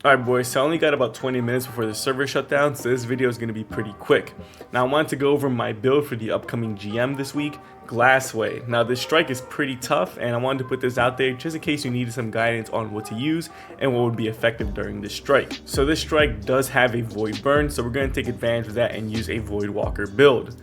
Alright boys, so I only got about 20 minutes before the server shut down, so this video is going to be pretty quick. Now I wanted to go over my build for the upcoming GM this week, Glassway. Now this strike is pretty tough and I wanted to put this out there just in case you needed some guidance on what to use and what would be effective during this strike. So this strike does have a void burn, so we're going to take advantage of that and use a Voidwalker build.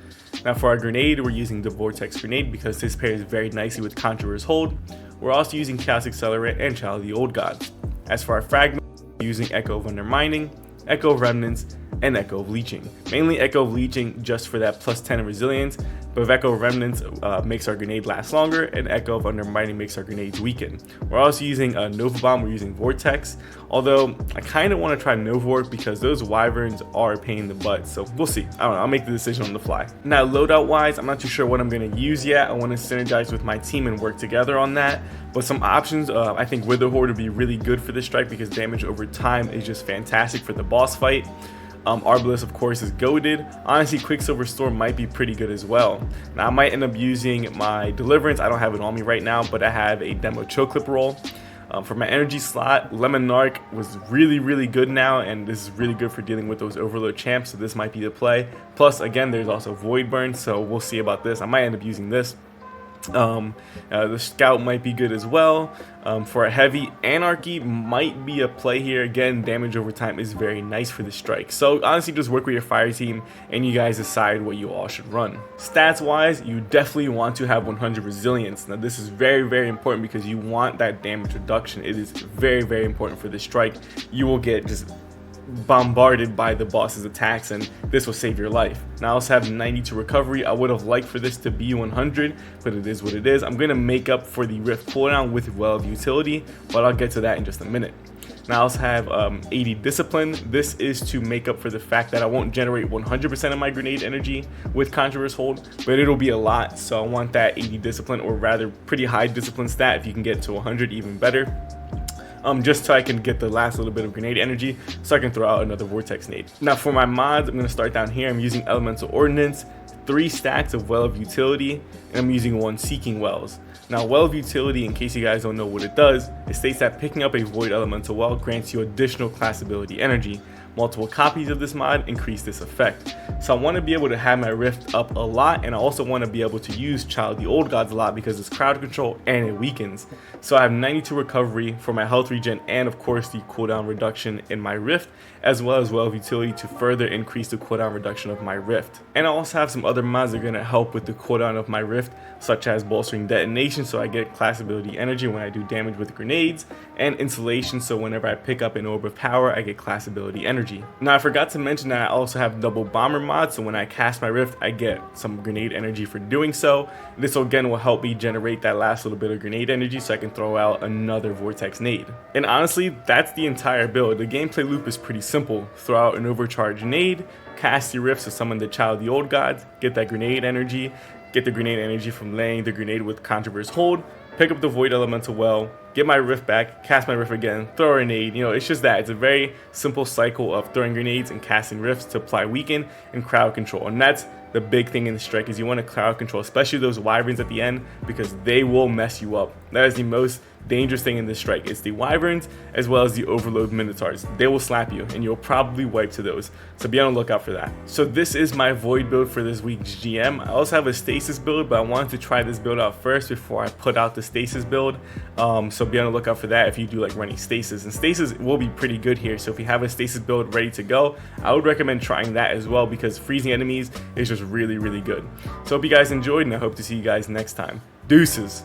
Now for our grenade, we're using the Vortex grenade because this pairs very nicely with Conqueror's Hold. We're also using Chaos Accelerate and Child of the Old Gods. As for our fragment, using Echo of Undermining, Echo of Remnants, and Echo of Leeching. Mainly Echo of Leeching just for that plus 10 resilience, but Echo of Remnants makes our grenade last longer, and Echo of Undermining makes our grenades weaken. We're also using a Nova Bomb, we're using Vortex, although I kind of want to try Nova Vork because those wyverns are a pain in the butt, so we'll see. I don't know, I'll make the decision on the fly. Now loadout wise, I'm not too sure what I'm going to use yet. I want to synergize with my team and work together on that, but some options, I think Wither Horde would be really good for this strike because damage over time is just fantastic for the boss fight. Arbalest of course is goated. Honestly, Quicksilver Storm might be pretty good as well. Now I might end up using my Deliverance. I don't have it on me right now, but I have a demo Choke Clip roll. For my energy slot, Lemon Narc was really good now, and this is really good for dealing with those overload champs, so this might be the play. Plus again, there's also Void Burn, so we'll see about this. I might end up using this. The Scout might be good as well. For a heavy, Anarchy might be a play here. Again, damage over time is very nice for the strike. So honestly, just work with your fire team and you guys decide what you all should run. Stats wise, you definitely want to have 100 resilience. Now this is very important because you want that damage reduction. It is very important for the strike. You will get just bombarded by the boss's attacks and this will save your life. Now I also have 92 recovery. I would have liked for this to be 100, but it is what it is. I'm going to make up for the rift cooldown with Well of Utility, but I'll get to that in just a minute. Now I also have 80 discipline. This is to make up for the fact that I won't generate 100% of my grenade energy with Conqueror's Hold, but it'll be a lot, so I want that 80 discipline, or rather pretty high discipline stat. If you can get to 100, even better. Just so I can get the last little bit of grenade energy so I can throw out another Vortex nade. Now for my mods, I'm going to start down here. I'm using Elemental Ordnance, 3 stacks of Well of Utility, and I'm using 1 Seeking Wells. Now Well of Utility, in case you guys don't know what it does, it states that picking up a Void Elemental Well grants you additional class ability energy. Multiple copies of this mod increase this effect. So I want to be able to have my rift up a lot, and I also want to be able to use Child of the Old Gods a lot because it's crowd control and it weakens. So I have 92 recovery for my health regen and of course the cooldown reduction in my rift, as well of Utility to further increase the cooldown reduction of my rift. And I also have some other mods that are going to help with the cooldown of my rift, such as bolstering detonation so I get class ability energy when I do damage with grenades, and insulation so whenever I pick up an orb of power I get class ability energy. Now I forgot to mention that I also have double bomber mod, so when I cast my rift I get some grenade energy for doing so. This again will help me generate that last little bit of grenade energy so I can throw out another Vortex nade. And honestly, that's the entire build. The gameplay loop is pretty simple. Throw out an overcharged nade, cast your rift to summon the Child of the Old Gods, get that grenade energy, get the grenade energy from laying the grenade with Conqueror's Hold, pick up the Void Elemental Well, get my rift back, cast my rift again, throw a grenade. You know, it's just that. It's a very simple cycle of throwing grenades and casting rifts to apply weaken and crowd control. And that's the big thing in the strike, is you want to crowd control, especially those wyverns at the end, because they will mess you up. That is the most dangerous thing in this strike. It's the wyverns as well as the overload minotaurs. They will slap you and you'll probably wipe to those, so be on the lookout for that. So this is my void build for this week's GM. I also have a stasis build, but I wanted to try this build out first before I put out the stasis build, so be on the lookout for that if you do like running stasis. And stasis will be pretty good here, so if you have a stasis build ready to go, I would recommend trying that as well because freezing enemies is just really good. So hope you guys enjoyed, and I hope to see you guys next time. Deuces.